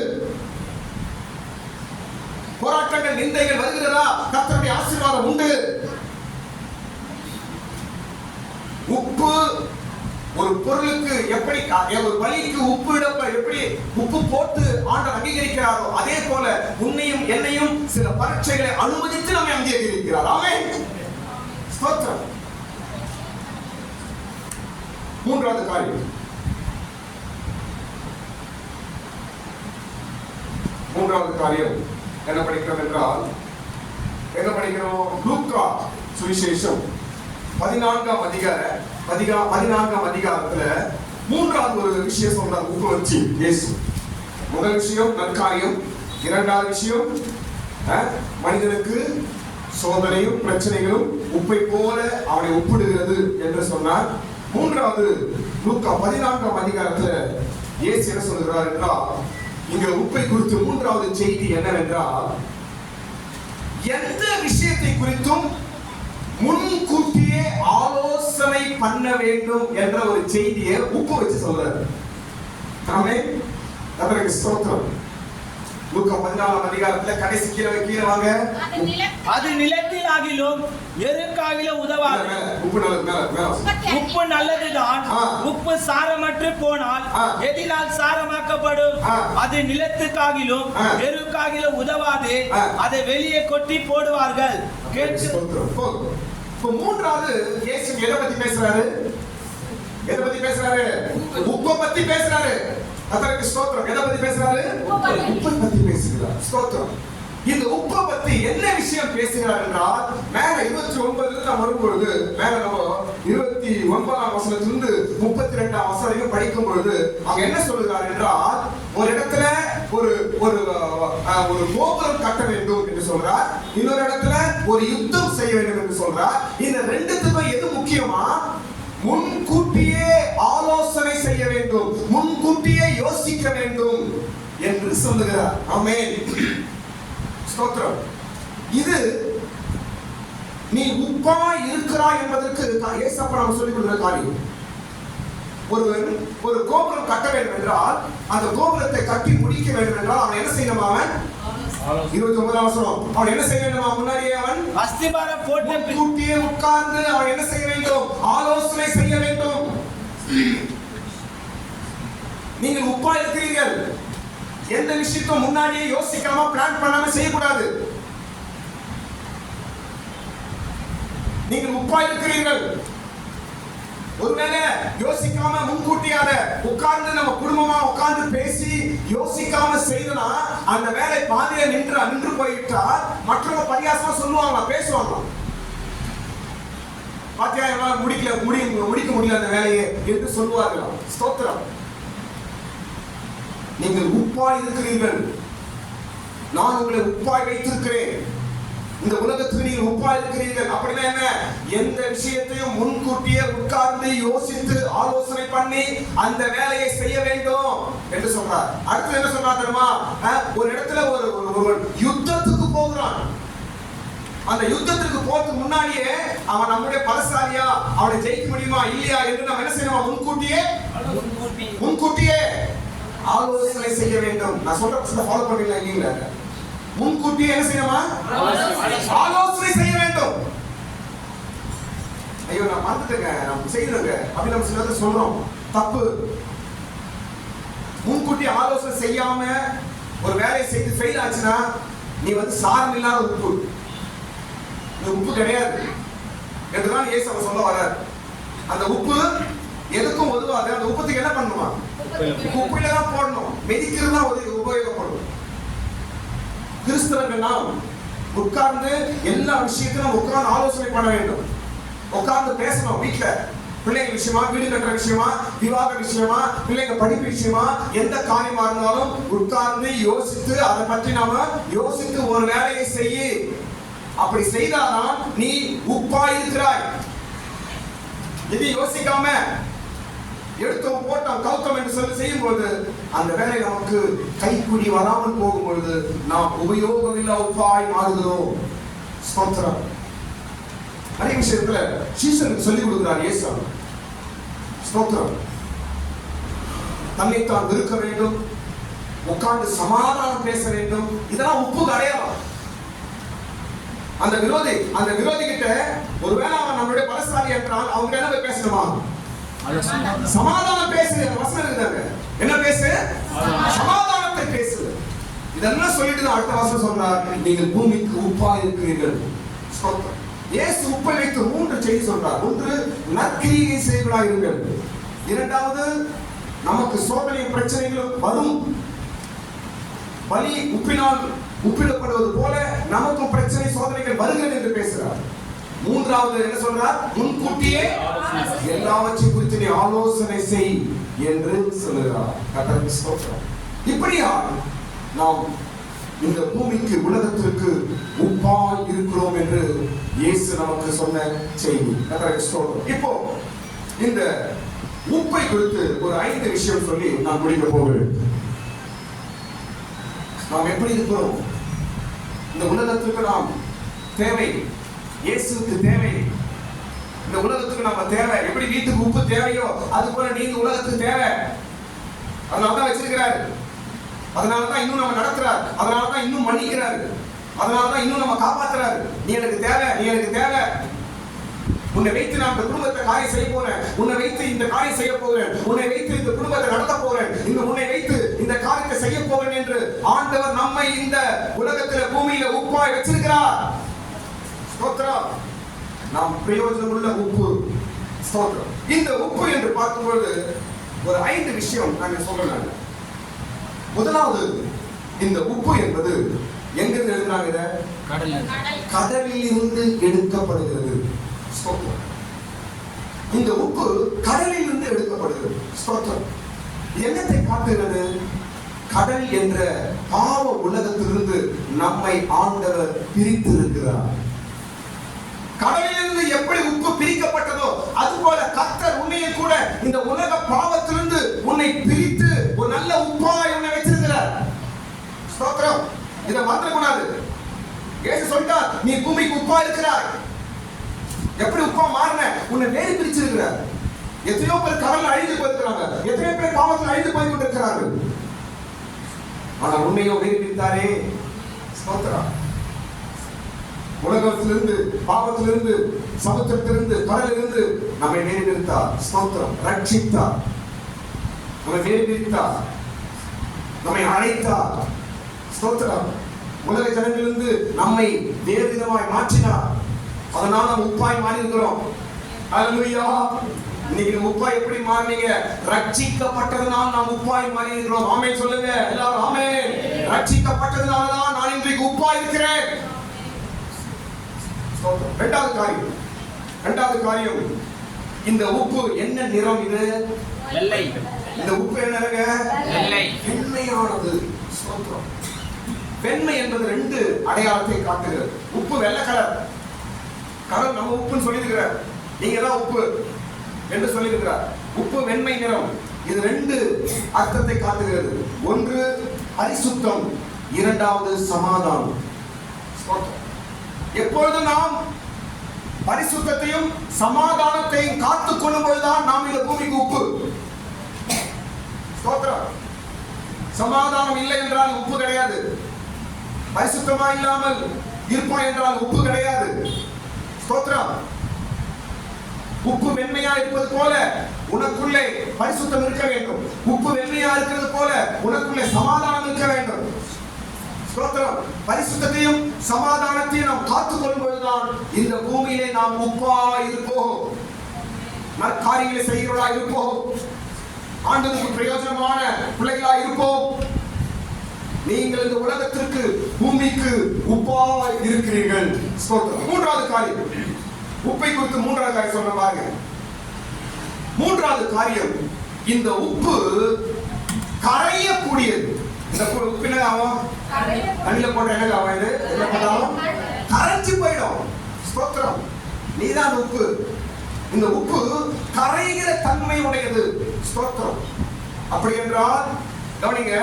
போராட்டங்கள், நிந்தைகள் வருகிறதா? கர்த்தருடைய ஆசீர்வாதம் உண்டு. உப்பு ஒரு பொருளுக்கு எப்படி, ஒரு பலிக்கு எப்படி உப்பு போட்டு ஆண்டவர் அங்கீகரிக்கிறாரோ அதே போல உன்னையும் என்னையும் சில பரீட்சைகளை அனுமதித்து நம்மை அங்கீகரிக்கிறார். ஆமென். ஸ்தோத்திரம். மூன்றாவது காரியம், என்ன படிக்கிறோம் என்றால், என்ன படிக்கிறோம்? லூக்கா சுவிசேஷம் 14ஆம் அதிகாரத்துல மூன்றாவது ஒரு விஷயம் சொல்றார். உப்பு வச்சு இயேசு. முதல் விஷயம் நற்காரியம், இரண்டாவது விஷயம் மனிதனுக்கு சோதனையும் பிரச்சனைகளும் உப்பை போல அவனை ஒப்பிடுகிறது என்று சொன்னார். மூன்றாவது லூக்கா 14ஆம் அதிகாரத்துல இயேசு என்ன சொல்கிறார் என்றால், இங்க உப்பை குறித்து மூன்றாவது செய்தி என்னவென்றால், எந்த விஷயத்தை குறித்தும் முன்கூட்டியே ஆலோசனை பண்ண வேண்டும் என்ற ஒரு செய்தியை உப்பு வச்சு சொல்றாரு. ஆமென். கர்த்தருக்கு ஸ்தோத்திரம். லூக்கா 14ஆம் அதிகாரத்துல கடைசி கீழே வாங்க. அது நிலத்தில் ஆகிலும் எருக்காகிலும் உதவாது. உப்பு நல்லதுதான். உப்பு சாரமற்று போனால் எதினால் சாரமாக்கப்படும்? அது நிலத்துக்காகிலும் எருக்காகிலும் உதவாது. அதை வெளியே கொட்டி போடுவார்கள். மூன்றாவது இயேசு எதை பத்தி பேசுறாரு? உப்பை பத்தி பேசுறாரு. கர்த்தருக்கு ஸ்தோத்திரம். எதை பத்தி பேசுறாரு? உப்பை பத்தி பேசுகிறார். ஸ்தோத்திரம். இந்த உப்பை பத்தி என்ன விஷயம் பேசுகிறார் என்றால், மேல 29 நாம் வரும்பொழுது, மேல நம்ம 29ஆம் வசனத்திலிருந்து 32ஆம் வசனம் வரைக்கும் படிக்கும் பொழுது அங்க என்ன சொல்லுகிறார் என்றால், ஒரு இடத்துல ஒரு ஒரு ஒரு கோபுரம் கட்ட வேண்டும் என்று சொல்றார், இன்னொரு இடத்துல ஒரு யுத்தம் செய்ய வேண்டும் என்று சொல்றார். இந்த ரெண்டுத்துக்கும் எது முக்கியமா? முன்கூட்டியே ஆலோசனை செய்ய வேண்டும், முன்கூட்டியே யோசிக்க வேண்டும் என்று சொல்லுகிறார். ஆமென், ஸ்தோத்திரம். இது நீ உப்பா இருக்கிறாய் என்பதற்கு ஏசப்பா நாம் சொல்லிக் கொடுக்கிற காரியம். ஒருவன் ஒரு கோபுரம் கட்ட வேண்டும் என்றால், அந்த கோபுரத்தை கட்டி முடிக்க வேண்டும் என்றால் அவன் என்ன செய்யணும்? அவன் 29ஆம் வசனம், அவன் என்ன செய்ய வேண்டும்? முன்னாடியே அவன் அஸ்திபாரம் போட்டு கூட்டியே உட்கார்ந்து அவன் என்ன செய்ய வேண்டும்? ஆலோசனை செய்ய வேண்டும். நீங்கள் உப்பா இருக்கிறீர்கள், எந்த விஷயத்தையும் முன்னாடியே யோசிக்காம பிளான் பண்ணாம செய்யக்கூடாது. நீங்கள் உப்பா இருக்கிறீர்கள், ஒருவேளை யோசிக்காம முன்கூட்டியாக உட்கார்ந்து நம்ம குடும்பமா உட்கார்ந்து பேசி யோசிக்காம செய்தனா அந்த வேலை பாதியில நின்று போயிட்டா மற்றவங்க பரியாசமா சொல்லுவாங்க, பேசுவாங்க. பாத்தியா எல்லாம் முடிக்க முடியல அந்த வேலையை என்று சொல்லுவார்கள். ஸ்தோத்திரம். நீங்கள் உப்பாய் இருக்கிறீர்கள், நான் உங்களை உப்பாய் வைத்திருக்கிறேன். இந்த உலகத்துக்கு நீங்கள் உப்பாய் இருக்கிறீர்கள். அப்படின்னா என்ன? எந்த விஷயத்தையும் முன்கூட்டியே உட்கார்ந்து யோசித்து ஆலோசனை பண்ணி அந்த வேலையை செய்ய வேண்டும் என்று சொல்றார். அடுத்து என்ன சொல்றார் தெரியுமா? ஒரு இடத்துல ஒரு யுத்தத்துக்கு போகிறான். அந்த யுத்தத்துக்கு போறதுக்கு முன்னாடியே அவன் நம்முடைய பலசாலியா, அவனை ஜெயிக்க முடியுமா இல்லையா என்று நம்ம என்ன செய்யணும்? முன்கூட்டியே ஆலோசனை செய்ய வேண்டும். நான் சொல்ற ஃபாலோ பண்ணீங்களா இல்லீங்களா? முன்கூட்டியே என்ன செய்யணுமா? ஆலோசனை செய்ய வேண்டும். ஐயோ நான் பார்த்துட்டேங்க, நம்ம செய்யறோங்க அப்படி நம்ம சிலதை சொல்றோம், தப்பு. முன்கூட்டி ஆலோசனை செய்யாம ஒரு வேலையை செய்து ஃபெயில் ஆச்சுன்னா நீ சாரம் இல்லாத உப்பு, இந்த உப்பு கிடையாது என்றுதான் இயேசு அவர் சொல்ல வர்றார். அந்த உப்பு எதுக்கும் உதவாது. அந்த உப்புக்கு என்ன பண்ணுமா? உப்புல தான் போடணும், மெதிக்கிறது தான் உபயோகப்படும். கிறிஸ்தவர்கள் நாம் உட்கார்ந்து எல்லா விஷயத்திலும் உட்கார்ந்து ஆலோசனை பண்ண வேண்டும், உட்கார்ந்து பேசணும். வீட்டுல பிள்ளைங்க விஷயமா, வீடு கட்டுற விஷயமா, விவாக விஷயமா, பிள்ளைங்க படிப்பு விஷயமா, எந்த காரியமா இருந்தாலும் உட்கார்ந்து யோசித்து அதை பற்றி நாம யோசித்து ஒரு வேலையை செய்ய. அப்படி செய்தாதான் நீ உப்பா இருக்கிறாய். இது யோசிக்காம எடுத்தோம் போட்டோம் கவுத்தம் என்று சொல்லி செய்யும் பொழுது அந்த வேலை நமக்கு கைக்குடி வராமல் போகும் பொழுது நாம் உபயோகமில்லா உப்பாய் மாறுகிறோம். ஸ்தோத்திரம். நிறைய விஷயத்துல சீசனுக்கு சொல்லிக் கொடுக்கிறார் இயேசு. ஸ்தோத்திரம். தன்னைத்தான் வெறுக்க வேண்டும், உட்கார்ந்து சமாதானம் பேச வேண்டும். இதெல்லாம் உப்பு அடையாளம். அந்த விரோதி கிட்ட ஒருவேளை அவன் நம்மளுடைய பலசாலி என்றால் அவங்க என்ன போய் பேசணுமா? சமாதானம் பேசு. வசனம் இருந்தாங்க, என்ன பேசு? சமாதானத்தை பேசு. இதெல்லாம் சொல்லிட்டு அடுத்த வசனம் சொல்றார், நீங்கள் பூமிக்கு உப்பா இருக்கிறீர்கள். இயேசு உப்பை வைத்து 3 செய்தி சொல்றார். ஒன்று, நற்கிரியை செய்வீர்கள். இரண்டாவது, நமக்கு சோதனை பிரச்சனைகள் வரும், பலி உப்பினால் உப்பிடப்படுவது போல நமக்கும் பிரச்சனை சோதனைகள் வருகிறது என்று பேசுறார். மூன்றாவது என்ன சொல்றார்? முன்கூட்டியே எல்லாவற்றையும் குறித்து நீ ஆலோசனை செய் என்று சொல்லுகிறார். கர்த்தருக்கு ஸ்தோத்திரம். இப்படியா நாம் இந்த பூமிக்கு உலகத்திற்கு உப்பாய் இருக்கிறோம் என்று இயேசு நமக்கு சொன்ன செய்தி. கர்த்தருக்கு ஸ்தோத்திரம். இப்போ இந்த உப்பை குறித்து ஒரு 5 விஷயம் சொல்லி நான் முடிக்க போகிறேன். நாம் எப்படி இருக்கிறோம்? இந்த உலகத்திற்கு நாம் தேவை, இயேசுவுக்கு தேவை. இந்த உலகத்துக்கு நம்ம தேவை. எப்படி வீட்டுக்கு உப்பு தேவையோ அது போல நீங்க உலகத்துக்கு தேவை. அதனாலதான் வச்சிருக்கிறாரு, அதனாலதான் இன்னும் நம்ம நடத்துறாரு, அதனாலதான் இன்னும் மன்னிக்கிறாரு, அதனாலதான் இன்னும் நம்ம காப்பாத்துறாரு. நீ எனக்கு தேவை, நீ எனக்கு தேவை. உன்னை வைத்து நான் இந்த குடும்பத்தை காரியம் செய்ய போறேன், உன்னை வைத்து இந்த காரியம் செய்ய போகிறேன், உன்னை வைத்து இந்த குடும்பத்தை நடத்த போறேன், உன்னை வைத்து இந்த காரியத்தை செய்ய போறேன் என்று ஆண்டவர் நம்மை இந்த உலகத்துல பூமியில உப்பாய் வச்சிருக்கிறார். ஸ்தோத்திரம். நாம் பிரயோஜனம் உள்ள உப்பு. ஸ்தோத்திரம். இந்த உப்பு என்று பார்க்கும்போது ஒரு 5 விஷயம் நான் சொல்றேன். முதலாவது, இந்த உப்பு என்பது எங்கிருந்து எழுதுறாங்க? இத கடலில் இருந்து எடுக்கப்படுகிறது. ஸ்தோத்திரம். இந்த உப்பு கடலில் இருந்து எடுக்கப்படுகிறது. ஸ்தோத்திரம். என்னத்தை காட்டுகிறது? கடல் என்ற பாவ உலகத்திலிருந்து நம்மை ஆண்டவர் பிரித்து இருக்கிறார். கடலிலிருந்து எப்படி உப்பு பிரிக்கப்பட்டதோ அதுபோல கர்த்தர் உன்னையும் கூட இந்த உலக பாவத்திலிருந்து உன்னை பிரித்து ஒரு நல்ல உப்பாய் உன்னை வச்சிருக்கிறார். ஸ்தோத்திரம். இதை மறந்துடக்கூடாது. இயேசு சொல்லிட்டார், நீ பூமிக்கு உப்பா இருக்கிறாய். எப்படி உப்பா மாறின? உன்னை வேறு பிரிச்சிருக்கிறார். எத்தனையோ பேர் கடல்ல அழிந்து போயிருக்கிறாங்க, எத்தனையோ பேர் பாவத்தில் அழிந்து போய் கொண்டிருக்கிறார்கள். ஆனால் உன்னையோ வேறு பிரித்தாரே. ஸ்தோத்திரம். உலகத்திலிருந்து, பாவத்திலிருந்து, சமுத்திரத்திலிருந்து, கடலிலிருந்து நம்மை வேறு பிரித்தார். ஸ்தோத்திரம். ரட்சித்தார், நம்மை வேறு பிரித்தார், நம்மை அழைத்தார். ஸ்தோத்திரம். உலக ஜனங்களிலிருந்து நம்மை வேறு விதமாய் மாற்றினார். அதனால் நாம் உப்பாய் மாறி இருக்கிறோம். ஹல்லேலூயா. இன்னைக்கு உப்பாய் எப்படி மாறினீங்க? ரட்சிக்கப்பட்டதனால் நாம் உப்பாய் மாறி இருக்கிறோம். ஆமென் சொல்லுங்க எல்லாரும். ஆமென். ரட்சிக்கப்பட்டதனால தான் நான் இன்றைக்கு உப்பாய் இருக்கிறேன். இரண்டாவது காரியம், இந்த உப்பு என்ன நிறம்? இது வெள்ளை. இந்த உப்பு என்ன நிறங்க? வெள்ளை. வெண்மையானது. ஸ்தோத்திரம். வெண்மை என்பது ரெண்டு அடையாளத்தை காட்டுகிறது. உப்பு வெள்ளை கலர். கடல் நம்ம உப்புன்னு சொல்லியிருக்கிறார், நீங்க தான் உப்பு என்று சொல்லியிருக்கிறார். உப்பு வெண்மை நிறம். இது ரெண்டு அர்த்தத்தை காட்டுகிறது. ஒன்று பரிசுத்தம், இரண்டாவது சமாதானம். எப்பொழுது நாம் பரிசுத்தத்தையும் சமாதானத்தையும் காத்துக் கொள்ளும் பொழுதுதான் நாம் இந்த பூமிக்கு உப்பு. ஸ்தோத்திரம். சமாதானம் இல்லை என்றால் உப்பு கிடையாது. பரிசுத்தமா இல்லாமல் இருப்போம் என்றால் உப்பு கிடையாது. ஸ்தோத்திரம். உப்பு வெண்மையா இருப்பது போல உனக்குள்ளே பரிசுத்தம் இருக்க வேண்டும். உப்பு வெண்மையா இருக்கிறது போல உனக்குள்ளே சமாதானம் இருக்க வேண்டும். ஸ்தோத்திரம். பரிசுத்தத்தையும் சமாதானத்தையும் நாம் காத்துக் கொள்ளும் பொழுதுதான் இந்த பூமியிலே நாம் உப்பா இருப்போம், நற்காரியங்களை செய்கிறவர்களா இருப்போம், ஆண்டவருக்கு பிரயோஜனமான பிள்ளைகளா இருப்போம். நீங்கள் இந்த உலகத்திற்கு, பூமிக்கு உப்பா இருக்கிறீர்கள். ஸ்தோத்திரம். மூன்றாவது காரியம், உப்பை குறித்து மூன்றாவது காரியம் சொல்ற பாருங்க. மூன்றாவது காரியம், இந்த உப்பு கரையக்கூடியது. இந்த உப்பு என்ன ஆகும்? தண்ணியில போட்ட என்ன ஆகும்? இது என்ன பண்ணாலும் கரைஞ்சு போயிடும். ஸ்தோத்திரம். நீதான் உப்பு. இந்த உப்பு கரைகிற தன்மை உடையது. ஸ்தோத்திரம். அப்படி என்றால் கவனிங்க,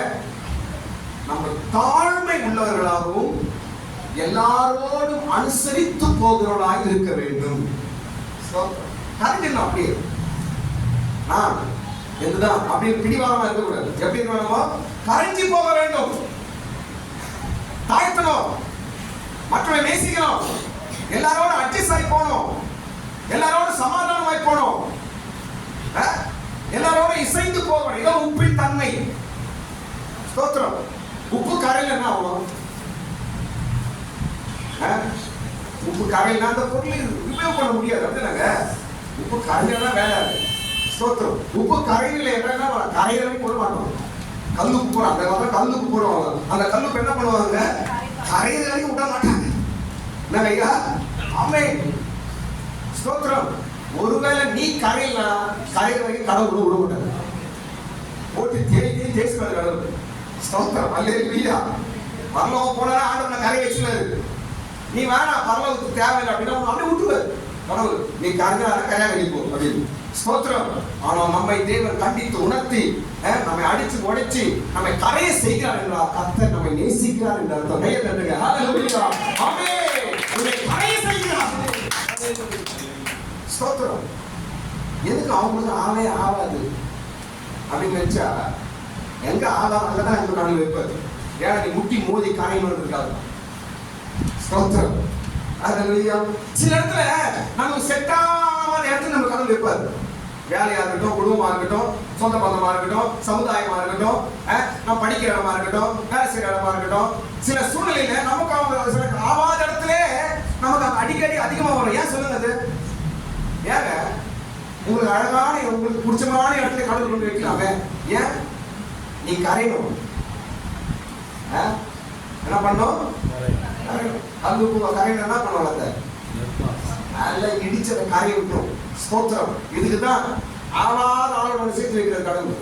நம்ம தாழ்மை உள்ளவர்களாகவும் எல்லாரோடும் அனுசரித்து போகிறவர்களாக இருக்க வேண்டும். கரைஞ்சிடணும். அப்படியே இதுதான். அப்படியே பிடிவாதமா இருக்கக்கூடாது. எப்படி இருக்கணுமோ கரைஞ்சி போக வேண்டும். தாழ்த்தணும், மற்றவரை நேசிக்கணும், எல்லாரோட அட்ஜஸ்ட் ஆகி போகணும், எல்லாரோட சமாதானமாய் போகணும், எல்லாரோட இசைந்து போகணும். இதான் உப்பின் தன்மை. ஸ்தோத்திரம். உப்பு கரையில் என்ன ஆகும்? உப்பு கரையில் அந்த பொருள் உபயோகம் பண்ண முடியாது. அப்படின்னாங்க உப்பு கரையில தான் வேலை. ஸ்தோத்திரம். உப்பு கரையில் என்னன்னா கரையிலே போட மாட்டோம். கல்லுப்பு போடுறாங்க. அந்த மாதிரி கல்லுப்பு போடுவாங்க. அந்த கல்லுப்பு என்ன பண்ணுவாங்க? கரையில வரைக்கும் விட மாட்டாங்க. என்ன ஐயா? ஆமென். ஸ்தோத்திரம். ஒருவேளை நீ கரையில வரைக்கும் கடவுள் விட மாட்டாங்க. போட்டு தேய்ச்சி கடவுள். ஸ்தோத்திரம். அல்லேலூயா. பரலோகம் போனா ஆண்டவனை கரை வச்சுனாரு. நீ வேணா பரலோகத்துக்கு தேவையில்லை அப்படின்னா அப்படியே விட்டுவாரு கடவுள். நீ கரையா வெளிப்போ அப்படின்னு. ஸ்தோத்திரம். ஆனால் நம்மை தேவன் கண்டித்து உணர்த்தி நம்மை அடிச்சு உடைச்சி நம்மை கரையை செய்கிறார் என்றால் கர்த்தர் நம்மை நேசிக்கிறார் என்ற அர்த்தம். கையை தட்டுங்க. ஹல்லேலூயா. ஆமென். உன்னை கரையை செய்கிறார். ஸ்தோத்திரம். எதுக்கு அவங்களுக்கு ஆவே ஆகாது அப்படின்னு நினைச்சா எங்க ஆதாரம் அங்கதான் இந்த கடவுள் வைப்பாரு. ஏன்னா நீ முட்டி மோதி காயணும் இருக்காது. ஸ்தோத்திரம். ஹல்லேலூயா. சில இடத்துல நமக்கு செட்டான இடத்துல நம்ம கடவுள் வைப்பாரு. வேலையா இருக்கட்டும், குடும்பமா இருக்கட்டும், சொந்த பந்தமா இருக்கட்டும், சமுதாயமா இருக்கட்டும், நம்ம படிக்கிற இடமா இருக்கட்டும், வேலை செய்யற இடமா இருக்கட்டும், சில சூழ்நிலையில நமக்கு அவங்க சில ஆவாத இடத்துல நமக்கு அடிக்கடி அதிகமா வரும். ஏன் சொல்லுங்க அது? ஏங்க உங்களுக்கு அழகான, உங்களுக்கு பிடிச்சமான இடத்துல கடவுள் கொண்டு வைக்கலாமே. ஏன்? நீ கரையணும். என்ன பண்ணோம்? கல் உப்பு கரையில என்ன பண்ணுவாங்க? நல்ல இடிச்சதை கரையை விட்டுரும். ஸ்தோத்திரம். இதுக்குதான் ஆளாத ஆளோட சேர்த்து வைக்கிறது கடவுள்.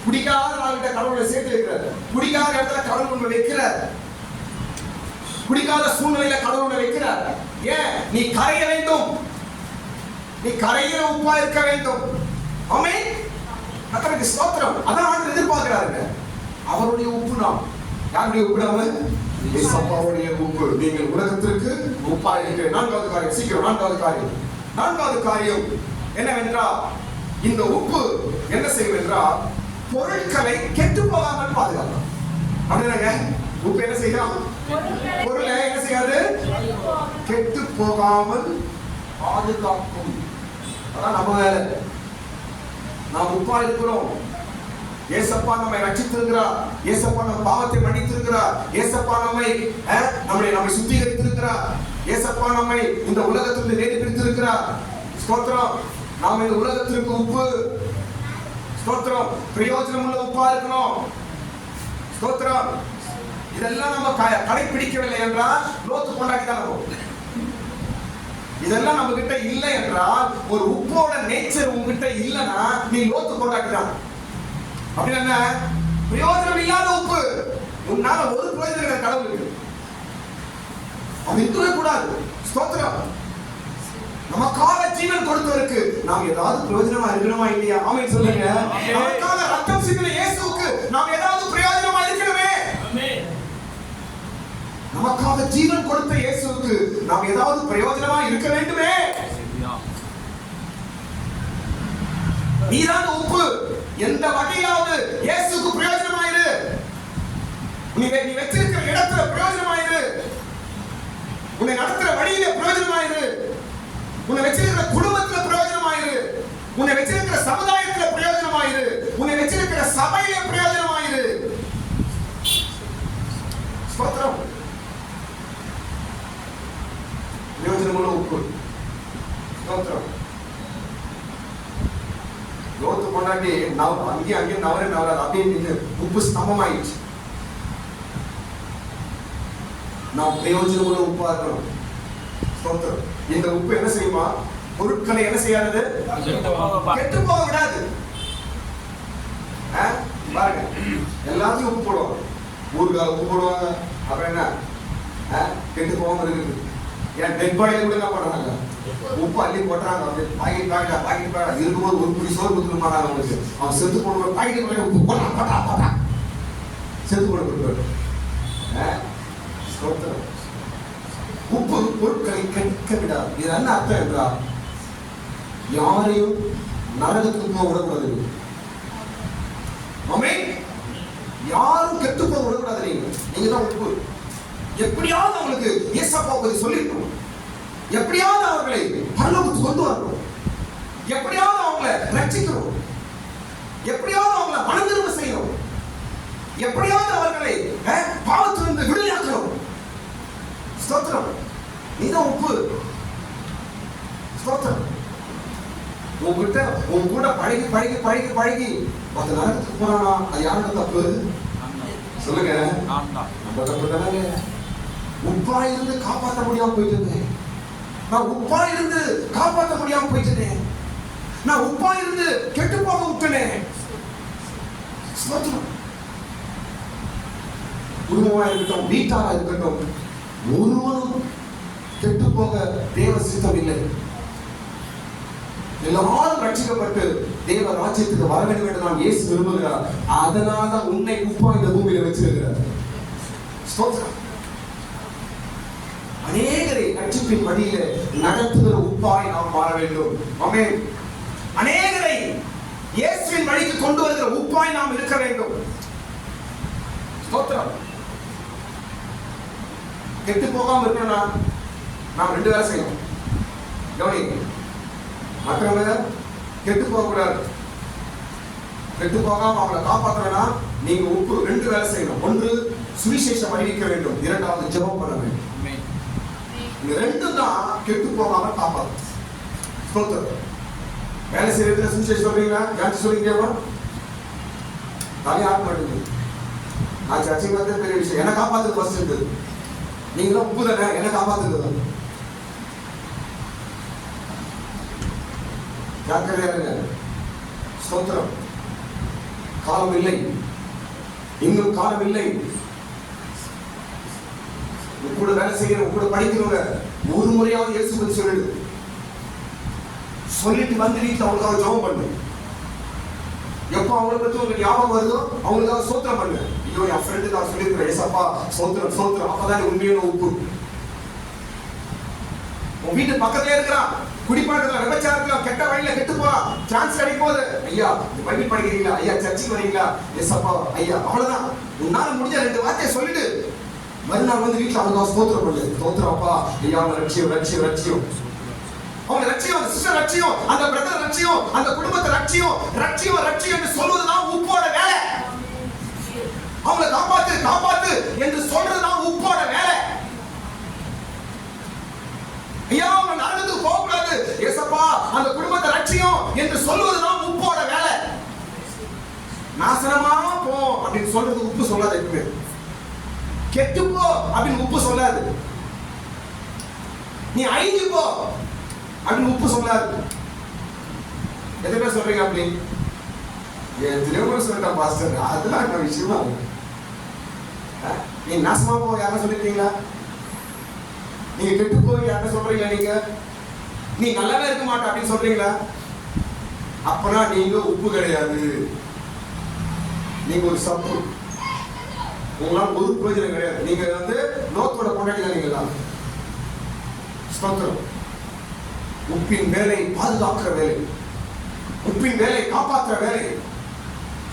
குடிக்காத ஆள்கிட்ட கடவுளை சேர்த்து வைக்கிறார். குடிக்காத இடத்துல கடவுள் வைக்கிறார். குடிக்காத சூழ்நிலையில கடவுளை வைக்கிறார். ஏன்? நீ கரைய வேண்டும். நீ கரையில உப்பா இருக்க வேண்டும். ஆமென். கர்த்தருக்கு ஸ்தோத்திரம். அதான் ஆண்டவர் எதிர்பார்க்கிறாருங்க. அவருடைய உப்பு நாம். யாருடைய உப்பு நாம? இயேசுவுடைய உப்பு. நீங்கள் உலகத்திற்கு உப்பா இருக்கிற. நான்காவது காரியம், சீக்கிரம் நான்காவது காரியம் என்னவென்றால், இந்த உப்பு என்ன செய்யும் என்றால் பொருட்களை கெட்டு போகாமல் பாதுகாக்கும். அப்படின்னாங்க உப்பு என்ன செய்யும்? பொருளை என்ன செய்யாது? கெட்டு போகாமல் பாதுகாக்கும். அதான் நம்ம வேலை. நாம் உப்பா இருக்கிறோம். ஏசப்பா நம்மை ரட்சித்திருக்கிறார். ஏசப்பா நம்ம பாவத்தை மன்னித்திருக்கிறார். ஏசப்பா நம்மை சுத்திகரித்திருக்கிறார். ஏசப்பா நம்மை இந்த உலகத்திலிருந்து வேறு பிரித்திருக்கிறார். ஸ்தோத்திரம். நாம் இந்த உலகத்திற்கு உப்பு. ஸ்தோத்திரம். பிரயோஜனம் உள்ள உப்பா இருக்கணும். ஸ்தோத்திரம். இதெல்லாம் நம்ம கடைபிடிக்கவில்லை என்றால் லோத்து கொண்டாடி தான் இருக்கும். இதெல்லாம் நம்ம கிட்ட இல்லை என்றால், ஒரு உப்போட நேச்சர் உங்ககிட்ட இல்லைன்னா நீ லோத்து கொண்டாடி தான். அப்படின்னா பிரயோஜனம் இல்லாத உப்பு. உன்னால ஒரு பிரயோஜனம் கடவுளுக்கு அது இருக்கவே கூடாது. ஸ்தோத்திரம். நமக்காக ஜீவன் கொடுத்தவருக்கு நாம் ஏதாவது பிரயோஜனமா இருக்கணுமா இல்லையா? ஆமென் சொல்லுங்க. நமக்காக ரத்தம் சிந்தின இயேசுவுக்கு நாம் ஏதாவது பிரயோஜனமா இருக்கணுமே. நமக்காக ஜீவன் கொடுத்த இயேசுவுக்கு நாம் ஏதாவது பிரயோஜனமா இருக்க வேண்டுமே. நீதான் உப்பு. எந்த வகையாவது இயேசுவுக்கு பிரயோஜனமாயிரு. நீ வச்சிருக்கிற இடத்துல பிரயோஜனமாயிரு. உன்னை நடத்துற வழியில பிரயோஜனமாயிரு. உன்னை வச்சிருக்கிற குடும்பத்துல பிரயோஜனமாயிரு. உன்னை வச்சிருக்கிற சமுதாயத்துல பிரயோஜனமாயிரு. உன்னை வச்சிருக்கிற சபையில பிரயோஜனமாயிரு. ஸ்தோத்திரம். பிரயோஜனமுள்ள உப்பு. ஸ்தோத்திரம். லோத்து கொண்டாடி அங்கே நவரே அப்படியே உப்பு ஸ்தம்பமாயிடுச்சு. நாம் பிரயோஜனமுள்ள உப்பா இருக்கணும். ஸ்தோத்திரம். இந்த உப்பு என்ன செய்யுமா? பொருட்களை என்ன செய்யாது? கெட்டு போக விடாது. பாருங்க, எல்லாத்தையும் உப்பு போடுவாங்க. ஊறுகாய் உப்பு போடுவாங்க. அப்புறம் என்ன கெட்டு போகாம இருக்குது. ஏன் டெட் பாடியில கூட என்ன பண்றாங்க? உப்பு அள்ளி போட்டுறாங்க. பாக்கெட் இருக்கும்போது ஒரு புடி சோறு கொடுத்துட மாட்டாங்க அவங்களுக்கு. அவன் செத்து போடுற பாக்கெட் உப்பு போட்டா செத்து போட்டு உப்பு பொருட்களை கெடுக்க விடாது. இது என்ன அர்த்தம் என்றால், யாரையும் நரகத்துக்கு போக விடக்கூடாது. யாரும் கெட்டு போக விடக்கூடாது. நீங்க தான் உப்பு. எப்படியாவது அவங்களுக்கு இயேசப்பா பத்தி சொல்லிருக்கணும். எப்படியாவது அவர்களை பரலோகத்துக்கு கொண்டு வரணும். எப்படியாவது அவங்களை ரட்சிக்கணும். எப்படியாவது அவங்களை மனந்திரும்ப செய்யணும். எப்படியாவது அவர்களை பாவத்திலிருந்து விடுதலையாக்கணும். ஸ்தோத்திரம். நீதான் உப்பு. ஸ்தோத்திரம். உன் கூட பழகி பழகி பழகி பழகி அந்த நரகத்துக்கு போறானா, அது யாரோட தப்பு? சொல்லுங்க. நம்ம தப்பு தானே. உப்பா இருந்து காப்பாற்ற முடியாம போயிட்டேன். நான் உப்பா இருந்து காப்பாற்ற முடியாம போயிட்டேன். நான் உப்பா இருந்து கெட்டு போக விட்டேன். குடும்பமா இருக்கட்டும், வீட்டாரா இருக்கட்டும், ஒருவனும் கெட்டு போக தேவ சித்தம் இல்லை. எல்லாரும் ரட்சிக்கப்பட்டு தேவ ராஜ்யத்துக்கு வர வேண்டும் என்று நான் இயேசு விரும்புகிறார். அதனால தான் உன்னை உப்பா இந்த பூமியில வச்சிருக்கிறார். ஸ்தோத்திரம். அநேகரை ரட்சிப்பின் வழியில நடத்துகிற உப்பாய் நாம் மாற வேண்டும். ஆமென். அநேகரை இயேசுவின் வழிக்கு கொண்டு வருகிற உப்பாய் நாம் இருக்க வேண்டும். ஸ்தோத்திரம். கெட்டு போகாம இருக்கணும்னா நாம் ரெண்டு வேலை செய்யணும். கவனிங்க. மற்றவங்க கெட்டு போக கூடாது. கெட்டு போகாம அவங்களை காப்பாற்றணும்னா நீங்க உப்பு. ரெண்டு வேலை செய்யணும். ஒன்று சுவிசேஷம் அறிவிக்க வேண்டும். இரண்டாவது ஜெபம் பண்ண வேண்டும். இந்த ரெண்டும் தான் கெட்டு போகாம காப்பாற்றும். ஸ்தோத்திரம். வேலை செய்யறதுல சுவிசேஷம் சொல்றீங்களா? யாருக்கு சொல்றீங்க? தாலி ஆக மாட்டேங்குது. நான் சர்ச்சைக்கு வந்து பெரிய விஷயம். என்ன காப்பாத்துறது ஃபர்ஸ்ட் இருக்குது. நீங்களும் உப்பு தானே, என்ன காப்பாத்துறது. ஜாக்கிரதையா இருங்க. ஸ்தோத்திரம். காலம் இல்லை, இன்னும் காலம் இல்லை. கூட வேலை செய்யற, கூட படிக்கிறவங்க ஒரு முறையாவது இயேசு பத்தி சொல்லிடு. சொல்லிட்டு வந்து வீட்டில் அவங்களுக்காக ஜெபம் பண்ணு. எப்போ அவங்களை பத்தி உங்களுக்கு ஞாபகம் வருதோ அவங்களுக்காக சோத்திரம் பண்ணு. ஐயோ என் ஃப்ரெண்டு நான் சொல்லியிருக்கிறேன், ஏசப்பா சோத்திரம் சோத்திரம். அப்பதான் உண்மையான உப்பு. உன் வீட்டு பக்கத்துல இருக்கிறான், குடிப்பாட்டத்துல விபச்சாரத்துல கெட்ட வழியில கெட்டு போறான், சான்ஸ் கிடைக்கும் போது ஐயா பைபிள் படிக்கிறீங்களா, ஐயா சர்ச்சுக்கு வரீங்களா, ஏசப்பா ஐயா, அவ்வளவுதான். உன்னால முடிஞ்ச 2 வார்த்தையை சொல்லிட்டு மறுநாள் வந்து வீட்டுல அவங்க ஸ்தோத்திரம் பண்ணு. ஸ்தோத்திரம் அப்பா, ஐயா லட்சியம் லட்சியம் லட்சியம், அவங்க லட்சியம், அந்த சிஸ்டர் லட்சியம், அந்த பிரதர் லட்சியம், அந்த குடும்பத்தை லட்சியம் லட்சியம் லட்சியம் என்று சொல்வதுதான் உப்போட வேலை. அவங்களை காப்பாத்து காப்பாத்து என்று சொல்றதுதான் உப்போட வேலை. ஐயா அவங்க நரகத்துக்கு போக கூடாது, ஏசப்பா அந்த குடும்பத்தை லட்சியம் என்று சொல்வதுதான் உப்போட வேலை. நாசனமா போ அப்படின்னு சொல்றது உப்பு சொல்லாது. எப்பவுமே கெட்டு போ அப்படின்னு உப்பு சொல்லாது. நீ அழிஞ்சு போ அப்படின்னு உப்பு சொல்லாது. எத்தனை பேர் சொல்றீங்க அப்படி? சொல்லிட்டேன் பாஸ்டர், அதெல்லாம் என்ன விஷயமா? நீ நாசமா போ யாரும் சொல்லிருக்கீங்களா? நீங்க கெட்டு போய் யாரும் சொல்றீங்களா? நீங்க நீ நல்லாவே இருக்க மாட்ட அப்படின்னு சொல்றீங்களா? அப்பனா நீங்க உப்பு கிடையாது, நீங்க ஒரு சப்பு. உங்களால் ஒரு பிரயோஜனம் கிடையாது. நீங்க வந்து நோக்கோட கொண்டாடிதான் நீங்க தான். ஸ்தோத்திரம். உப்பின் வேலை பாதுகாக்கிற வேலை, உப்பின் வேலை காப்பாற்றுற வேலை.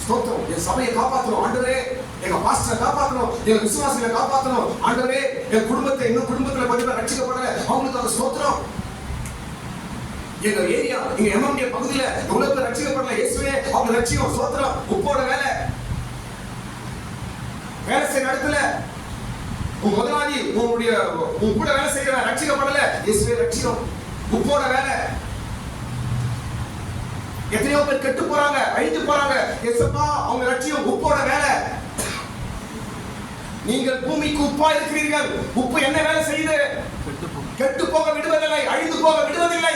ஸ்தோத்திரம். என் சபையை காப்பாற்றணும் ஆண்டவரே, எங்க பாஸ்டரை காப்பாற்றணும், எங்க விசுவாசிகளை காப்பாற்றணும் ஆண்டவரே, என் குடும்பத்தை இன்னும் குடும்பத்துல கொஞ்சம் ரட்சிக்கப்படல அவங்களுக்கு ஸ்தோத்திரம். எங்க ஏரியா, எங்க எம்எம்டி பகுதியில எவ்வளவு பேர் ரட்சிக்கப்படல, இயேசுவே அவங்க லட்சியம். ஸ்தோத்திரம். உப்போட வேலை. வேலை செய்யற இடத்துல உன் முதலாளி உன் கூட வேலை செய்யற ரட்சிக்கப்படல, இயேசுவே லட்சியம். உப்போட வேலை. எத்தனையோ பேர் கெட்டு போறாங்க, அழிந்து போறாங்க, ஏசப்பா அவங்க லட்சியம். உப்போட வேலை. நீங்கள் பூமிக்கு உப்பா இருக்கிறீர்கள். உப்பு என்ன வேலை செய்யுது? கெட்டு போக விடுவதில்லை, அழிந்து போக விடுவதில்லை.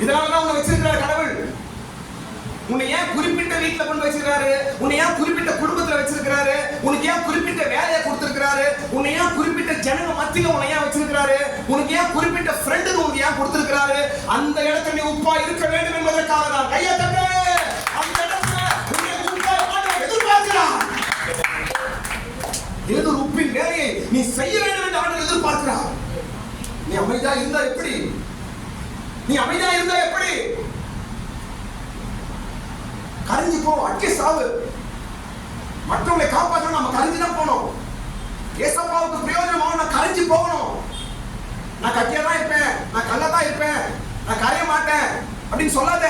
இதனாலதான் உன்னை வச்சிருக்கிறார் கடவுள். உன்னை ஏன் குறிப்பிட்ட வீட்டுல கொண்டு வச்சிருக்காரு? உன்னை ஏன் குறிப்பிட்ட குடும்பத்துல வச்சிருக்கிறாரு? உனக்கு ஏன் குறிப்பிட்ட வேலையை கொடுத்திருக்கிறாரு? உன்னை ஏன் குறிப்பிட்ட ஜனங்க மத்தியில உன்னை ஏன் வச்சிருக்கிறாரு? உனக்கு ஏன் குறிப்பிட்ட ஃப்ரெண்டு உனக்கு ஏன் கொடுத்திருக்கிறாரு? அந்த இடத்துல நீ உப்பா இருக்க வேண்டும் என்பதற்காக தான். கையை தட்டு. அந்த இடத்துல உன்னை உப்பா எதிர்பார்க்கிறார். ஏதோ ஒரு உப்பின் வேலையை நீ செய்ய வேண்டும் என்று ஆண்டவர் எதிர்பார்க்கிறார். நீ அமைதியா இருந்தா எப்படி? நீ அமைதியா இருந்தா எப்படி? கரைஞ்சு போ, அக்கே சாவு. மற்றவங்களை காப்பாற்ற நம்ம கரைஞ்சுதான் போனோம். ஏசப்பாவுக்கு பிரயோஜனமாக நான் கரைஞ்சு போகணும். நான் கட்டியா தான் இருப்பேன், நான் கல்லதான் இருப்பேன், நான் கரைய மாட்டேன் அப்படின்னு சொல்லாத.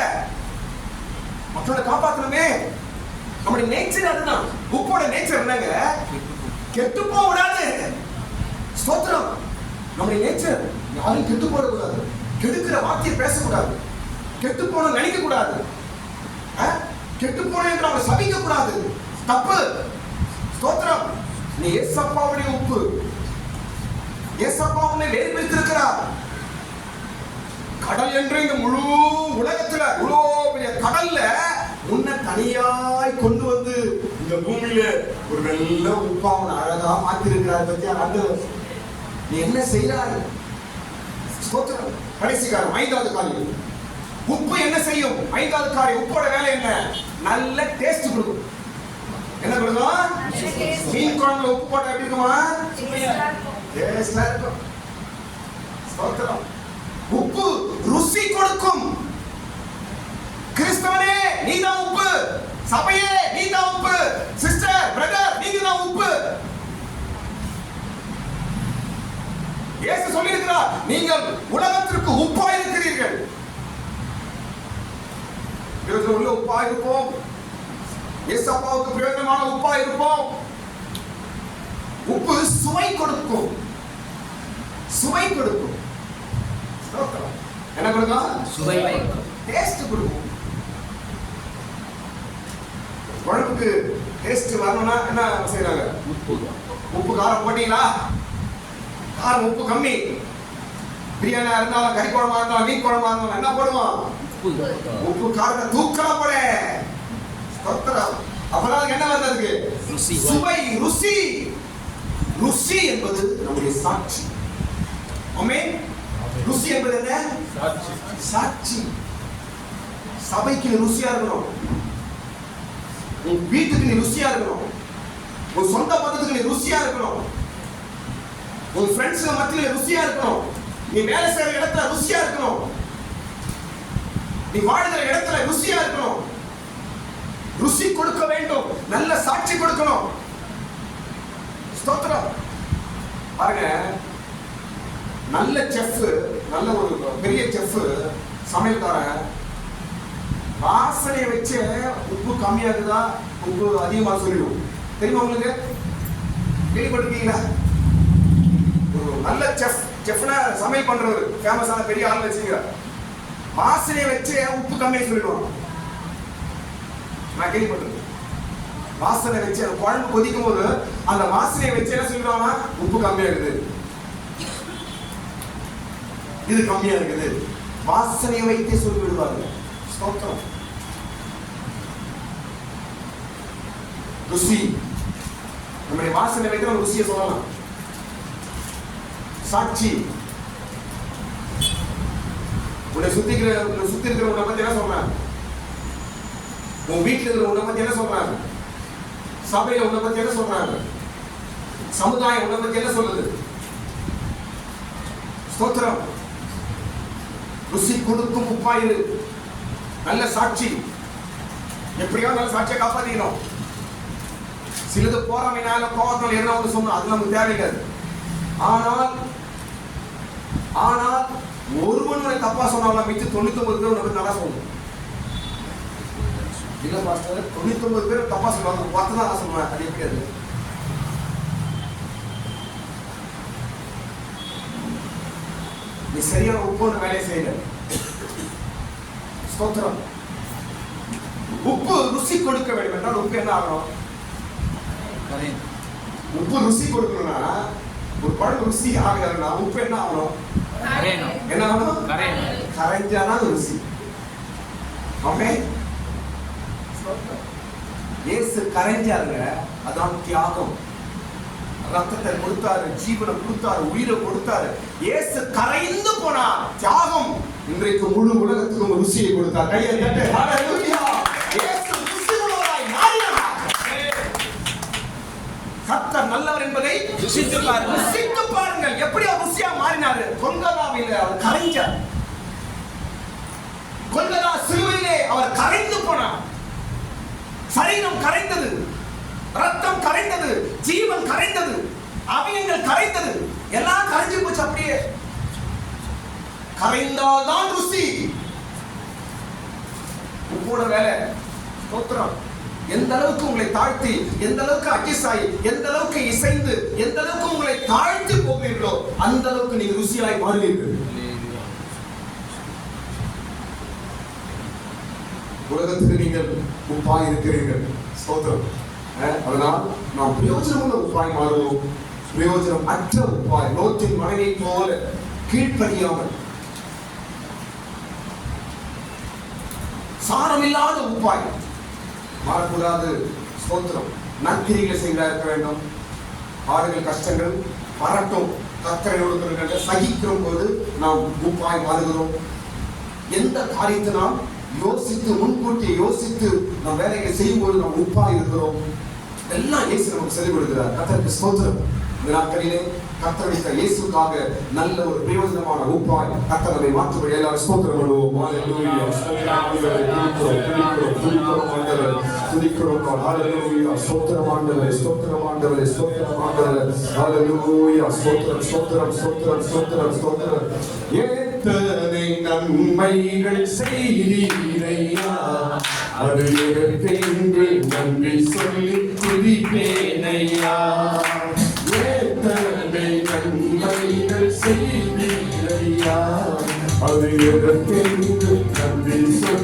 மற்றவங்களை காப்பாற்றணுமே. நம்முடைய நேச்சர் அதுதான். உப்போட நேச்சர் என்னங்க? கெட்டு போக விடாது. ஸ்தோத்திரம். நம்முடைய நேச்சர் யாரும் கெட்டு போடக்கூடாது, கெடுக்கிற வார்த்தையை பேசக்கூடாது, கெட்டு போன நினைக்க கூடாது, கெட்டு போன என்று அவனை சபிக்க கூடாது. தப்பு. ஸ்தோத்திரம். நீ ஏசப்பாவுடைய உப்பு. ஏசப்பா உன்னை வேறு பிரித்திருக்கிறார். கடல் என்று இந்த முழு உலகத்துல இவ்வளோ பெரிய கடல்ல உன்னை தனியாய் கொண்டு வந்து இந்த பூமியில ஒரு நல்ல உப்பா அவனை அழகா மாத்திருக்கிறார். பத்தியா ஆண்டவர், நீ என்ன செய்யறாய்? ஸ்தோத்திரம். கடைசி காரியம், 5வது காரியம். உப்பு என்ன செய்யும்? 5வது காரியம், உப்போட வேலை என்ன? நல்ல டேஸ்ட் கொடுக்கும். என்ன கொடுக்கும்? மீன் குழம்புல உப்பு போட்டா எப்படி இருக்குமா? டேஸ்டா இருக்கும். ஸ்தோத்திரம். உப்பு ருசி கொடுக்கும். கிறிஸ்தவனே நீதான் உப்பு, சபையே நீதான் உப்பு, சிஸ்டர் பிரதர் நீங்க தான் உப்பு. இயேசு சொல்லியிருக்கிறார், நீங்கள் உலகத்திற்கு உப்பா இருக்கிறீர்கள். உள்ள உப்பா இருப்போம். ஏசப்பாவுக்கு பிரயோஜனமான உப்பா இருப்போம். உப்பு சுவை கொடுக்கும். சுவை கொடுக்கும். என்ன கொடுக்கும்? சுவை. டேஸ்ட் கொடுக்கும். குழம்புக்கு டேஸ்ட் வரணும்னா என்ன செய்யறாங்க? உப்பு காரம் போட்டீங்களா? காரம் உப்பு கம்மி. பிரியாணியா இருந்தாலும் கறி குழம்பா இருந்தாலும் மீன் குழம்பா இருந்தாலும் என்ன போடுவோம்? உப்பு காரத்தை தூக்கலாம் போல. அப்பதான் என்ன வருது? அதுக்கு சுவை, ருசி. ருசி என்பது நம்முடைய சாட்சி. ஆமென். ருசி என்பது என்ன? சாட்சி. சபைக்கு ருசியா இருக்கணும், உன் வீட்டுக்கு நீ ருசியா இருக்கணும், உன் சொந்த பந்தத்துக்கு நீ ருசியா இருக்கணும், உன் ஃப்ரெண்ட்ஸ் மத்தியில ருசியா இருக்கணும், நீ வேலை செய்யற இடத்துல ருசியா இருக்கணும், நீ வாழ்கிற இடத்துல ருசியா இருக்கணும். ருசி கொடுக்க வேண்டும், நல்ல சாட்சி கொடுக்கணும். ஸ்தோத்திரம். பாருங்க, நல்ல செஃப், நல்ல ஒரு பெரிய செஃப் சமையல்காரன் வாசனை வச்சு உப்பு கம்மியா இருக்குதா உப்பு அதிகமா சொல்லிடும். தெரியுமா உங்களுக்கு? கேள்விப்பட்டிருக்கீங்களா? ஒரு நல்ல செஃப்னா சமையல் பண்றவர், ஃபேமஸான பெரிய ஆள் வச்சுங்க, வாசனை வச்சு உப்பு கம்மியா சொல்லிடுவாங்க. நான் கேள்விப்பட்டிருக்கேன். வாசனை வச்சு அந்த குழம்பு கொதிக்கும் போது அந்த வாசனையை வச்சு என்ன சொல்லிடுவாங்க? உப்பு கம்மியா இருக்குது, இது கம்மியா இருக்குது. வாசனையை வைத்தே சொல்லி விடுவாங்க. ஸ்தோத்திரம். ருசி. நம்முடைய வாசனை வைத்து நம்ம ருசியை சொல்லலாம். சாட்சி. உன்னை சுத்தி இருக்கிற உன்னை பத்தி என்ன சொல்றாங்க? உன் வீட்டில் இருக்கிற உன்னை பத்தி என்ன சொல்றாங்க? சபையில உன்னை பத்தி என்ன சொல்றாங்க? சமுதாயம் உன்னை பத்தி என்ன சொல்லுது? ஸ்தோத்திரம். ருசி கொடுக்கும் உப்பாயிரு. நல்ல சாட்சி. எப்படியோ நல்ல சாட்சியை காப்பாத்திக்கணும். சிலது போறமைனால கோபத்தில் என்ன ஒன்று சொன்னோம், அது நமக்கு தேவையில்லை. ஆனால் ஒருவன் தப்பா சொன்னாலும் மிச்ச 99 பேர் உனக்கு நல்லா சொல்லணும். இல்ல பாஸ்டர், 99 பேர் தப்பா சொல்லுவாங்க, 10 தான் நான் சொல்லுவேன். அது எப்படி? அது நீ சரியான உப்பு வேலையை செய்யல. ஸ்தோத்திரம். உப்பு ருசி கொடுக்க வேண்டும் என்றால் உப்பு என்ன ஆகணும்? உப்பு ருசி கொடுக்கணும்னா, ஒரு குழம்பு ருசி ஆகுதுன்னா உப்பு என்ன ஆகணும்? என்ன ஆகணும்? கரைஞ்சாதான் ருசி. ஆமென். இயேசு கரைஞ்சாருங்க, அதான் தியாகம். ரத்தத்தை கொடுத்தாரு, ஜீவனை கொடுத்தாரு, உயிரை கொடுத்தாரு. இயேசு கரைந்து போனார். தியாகம். இன்றைக்கு முழு உலகத்துக்கும் ருசியை கொடுத்தார். கையை தட்டு. ஹalleluya. இயேசு ருசி உள்ளவராய் மாறினார். கர்த்தர் நல்லவர் என்பதை ருசித்து பாருங்கள். ருசித்து பாருங்கள். எப்படி அவர் ருசியா மாறினார்? கொல்கதாவிலே அவர் கரைஞ்சார். கொல்கதா சிலுவையிலே அவர் கரைந்து போனார். சரீரம் கரைந்தது, ரத்தம் கரைந்தது, ஜீவன் கரைந்தது, அவயங்கள் கரைந்தது, எல்லாம் கரைஞ்சு போச்சு. அப்படியே கரைந்தால்தான் ருசி. உப்போட வேலை. ஸ்தோத்திரம். எந்த அளவுக்கு உங்களை தாழ்த்தி, எந்த அளவுக்கு அட்ஜஸ்ட் ஆகி, எந்த அளவுக்கு இசைந்து, எந்த அளவுக்கு உங்களை தாழ்த்தி போகிறீர்களோ அந்த அளவுக்கு நீங்க ருசியாய் மாறுவீர்கள். உலகத்துக்கு நீங்கள் உப்பாய் இருக்கிறீர்கள். ஸ்தோத்திரம். அதனால் நாம் பிரயோஜனமுள்ள உப்பாய் மாறுவோம். பிரயோஜனம் அற்ற உப்பாய், லோத்தின் மனைவியை போல கீழ்ப்படியாமல் சாரமில்லாத உப்பாய் மாறக்கூடாது. ஸ்தோத்திரம். நற்கிரிகளை செய்தா இருக்க வேண்டும். பாடுகள் கஷ்டங்கள் வரட்டும், கர்த்தரை கொடுக்கிற சகிக்கிற போது நாம் உப்பாய் மாறுகிறோம். எந்த காரியத்தை நாம் யோசித்து, முன்கூட்டி யோசித்து நம் வேலைகளை செய்யும்போது நாம் உப்பாய் இருக்கிறோம். எல்லாம் இயேசு நமக்கு சொல்லிக் கொடுக்கிறார். கர்த்தருக்கு ஸ்தோத்திரம். இந்த நாட்களிலே கர்த்தருடைய இயேசுக்காக நல்ல ஒரு பிரயோஜனமான உப்பாய் கர்த்தர் நம்மை மாற்றும்படி எல்லாரும் ஸ்தோத்திரம் பண்ணுவோம். ஹalleluya. துதிக்கிறோம். ஹalleluya. ஸ்தோத்திரம் ஆண்டவரே, ஸ்தோத்திரம் ஆண்டவரே, ஸ்தோத்திரம் ஆண்டவரே. ஹalleluya. ஸ்தோத்திரம், ஸ்தோத்திரம், ஸ்தோத்திரம், ஸ்தோத்திரம், ஸ்தோத்திரம். எத்தனை நன்மைகள் செய்தீரையா, அது எனக்கென்று நன்றி சொல்லி துதிப்பேனையா. எத்தனை நன்மைகள் செய்தீரையா, அது எனக்கென்று நன்றி சொல்லி